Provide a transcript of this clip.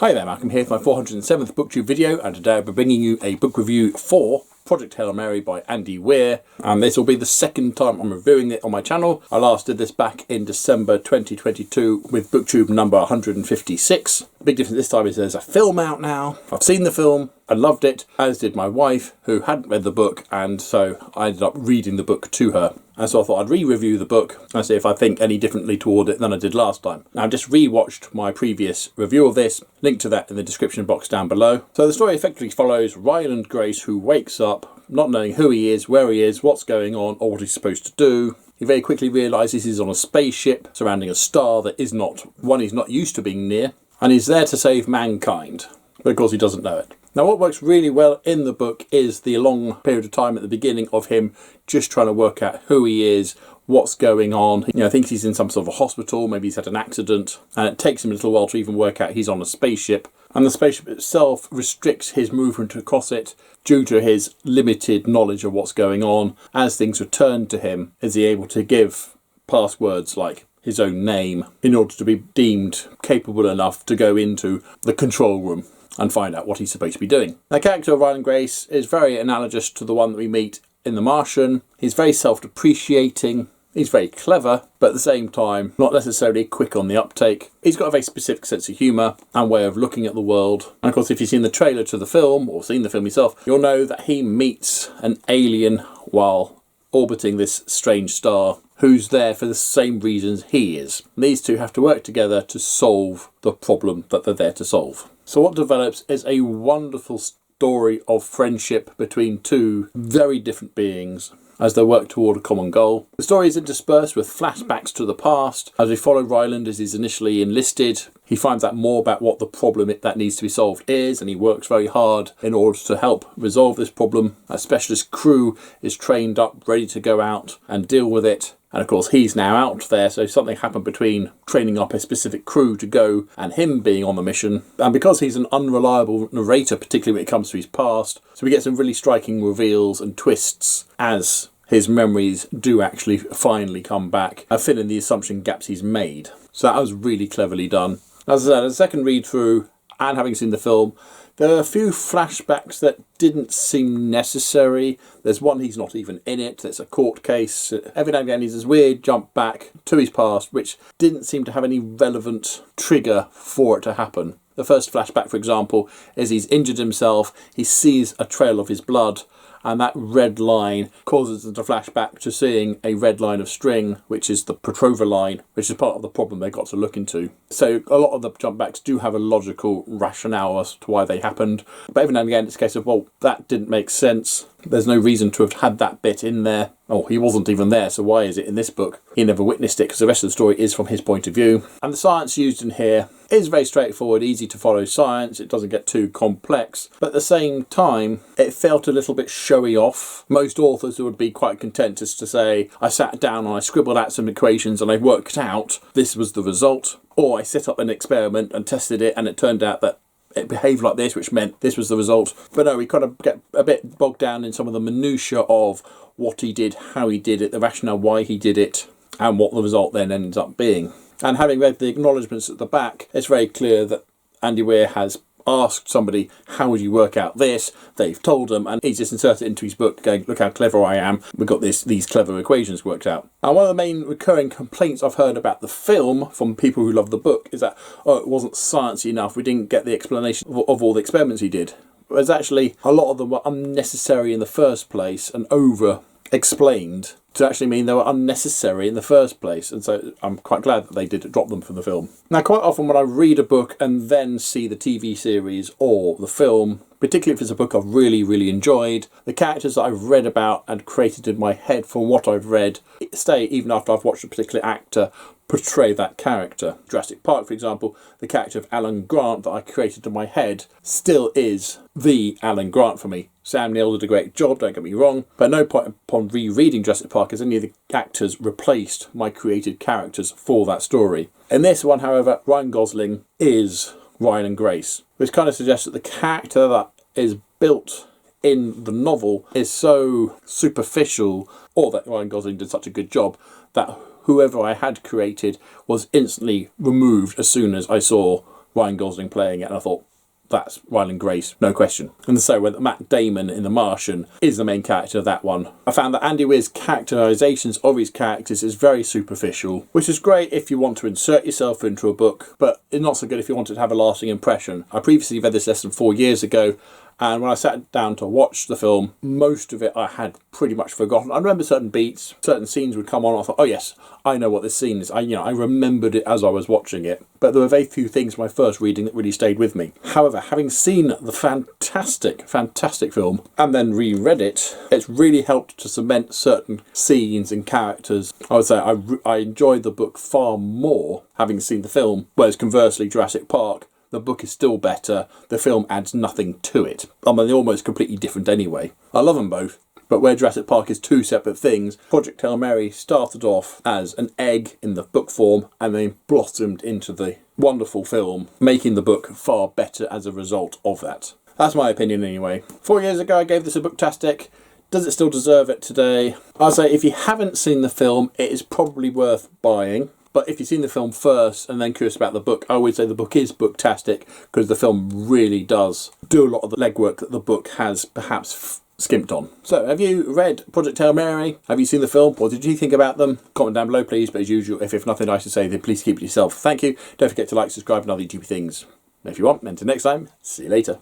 Hi there, Malcolm here for my 407th Booktube video, and today I'll be bringing you a book review for Project Hail Mary by Andy Weir, and this will be the second time I'm reviewing it on my channel. I last did this back in December 2022 with Booktube number 156. The big difference this time is there's a film out now. I've seen the film, I loved it, as did my wife, who hadn't read the book, and so I ended up reading the book to her. And so I thought I'd re-review the book and see if I think any differently toward it than I did last time. Now, I just re-watched my previous review of this, link to that in the description box down below. So the story effectively follows Ryland Grace, who wakes up not knowing who he is, where he is, what's going on, or what he's supposed to do. He very quickly realises he's on a spaceship surrounding a star that is not one he's not used to being near, and he's there to save mankind, but of course he doesn't know it. Now, what works really well in the book is the long period of time at the beginning of him just trying to work out who he is, what's going on. I think he's in some sort of a hospital, maybe he's had an accident, and it takes him a little while to even work out he's on a spaceship. And the spaceship itself restricts his movement across it due to his limited knowledge of what's going on. As things return to him, is he able to give passwords like his own name in order to be deemed capable enough to go into the control room and find out what he's supposed to be doing. The character of Ryland Grace is very analogous to the one that we meet in The Martian. He's very self-depreciating, he's very clever, but at the same time not necessarily quick on the uptake. He's got a very specific sense of humour and way of looking at the world. And of course, if you've seen the trailer to the film, or seen the film yourself, you'll know that he meets an alien while orbiting this strange star who's there for the same reasons he is. These two have to work together to solve the problem that they're there to solve. So what develops is a wonderful story of friendship between two very different beings as they work toward a common goal. The story is interspersed with flashbacks to the past as we follow Ryland as he's initially enlisted. He finds out more about what the problem that needs to be solved is, and he works very hard in order to help resolve this problem. A specialist crew is trained up, ready to go out and deal with it. And of course, he's now out there, so something happened between training up a specific crew to go and him being on the mission. And because he's an unreliable narrator, particularly when it comes to his past, so we get some really striking reveals and twists as his memories do actually finally come back and fill in the assumption gaps he's made. So that was really cleverly done. As I said, a second read through and having seen the film, there are a few flashbacks that didn't seem necessary. There's one he's not even in it, there's a court case. Every now and again he's this weird jump back to his past which didn't seem to have any relevant trigger for it to happen. The first flashback, for example, is he's injured himself, he sees a trail of his blood, and that red line causes him to flash back to seeing a red line of string, which is the Petrova line, which is part of the problem they got to look into. So a lot of the jump backs do have a logical rationale as to why they happened. But every now and again it's a case of, well, that didn't make sense. There's no reason to have had that bit in there. Oh, he wasn't even there, so why is it in this book? He never witnessed it because the rest of the story is from his point of view. And the science used in here is very straightforward, easy to follow science. It doesn't get too complex. But at the same time, it felt a little bit showy off. Most authors would be quite content just to say, I sat down and I scribbled out some equations and I worked out this was the result. Or I set up an experiment and tested it and it turned out that it behaved like this, which meant this was the result. But no, we kind of get a bit bogged down in some of the minutiae of what he did, how he did it, the rationale why he did it, and what the result then ends up being. And having read the acknowledgements at the back, it's very clear that Andy Weir has asked somebody, how would you work out this? They've told him, and he's just inserted it into his book going, look how clever I am, we've got these clever equations worked out. Now, one of the main recurring complaints I've heard about the film from people who love the book is that, oh, it wasn't sciencey enough, we didn't get the explanation of all the experiments he did. Whereas actually a lot of them were unnecessary in the first place and over explained to actually mean they were unnecessary in the first place, and so I'm quite glad that they did drop them from the film. Now, quite often when I read a book and then see the TV series or the film, particularly if it's a book I've really enjoyed, the characters that I've read about and created in my head from what I've read stay even after I've watched a particular actor portray that character. Jurassic Park, for example, the character of Alan Grant that I created in my head still is the Alan Grant for me. Sam Neill did a great job, don't get me wrong, but at no point upon rereading Jurassic Park has any of the actors replaced my created characters for that story. In this one, however, Ryan Gosling is Ryland Grace, which kind of suggests that the character that is built in the novel is so superficial, or that Ryan Gosling did such a good job, that whoever I had created was instantly removed as soon as I saw Ryan Gosling playing it, and I thought, that's Ryland Grace, no question. And so with Matt Damon in The Martian is the main character of that one. I found that Andy Weir's characterizations of his characters is very superficial, which is great if you want to insert yourself into a book, but it's not so good if you want to have a lasting impression. I previously read this lesson 4 years ago, and when I sat down to watch the film, most of it I had pretty much forgotten. I remember certain beats, certain scenes would come on, and I thought, oh yes, I know what this scene is. I remembered it as I was watching it. But there were very few things my first reading that really stayed with me. However, having seen the fantastic film and then reread it, it's really helped to cement certain scenes and characters. I would say I enjoyed the book far more having seen the film, whereas conversely, Jurassic Park, the book is still better, the film adds nothing to it. I mean, they're almost completely different anyway. I love them both, but where Jurassic Park is two separate things, Project Hail Mary started off as an egg in the book form and then blossomed into the wonderful film, making the book far better as a result of that. That's my opinion anyway. 4 years ago I gave this a booktastic. Does it still deserve it today? I'll say if you haven't seen the film, it is probably worth buying. But if you've seen the film first and then curious about the book, I would say the book is booktastic because the film really does do a lot of the legwork that the book has perhaps skimped on. So, have you read Project Hail Mary? Have you seen the film? What did you think about them? Comment down below, please. But as usual, if you've nothing nice to say, then please keep it to yourself. Thank you. Don't forget to like, subscribe, and other YouTube things. And if you want, until next time, see you later.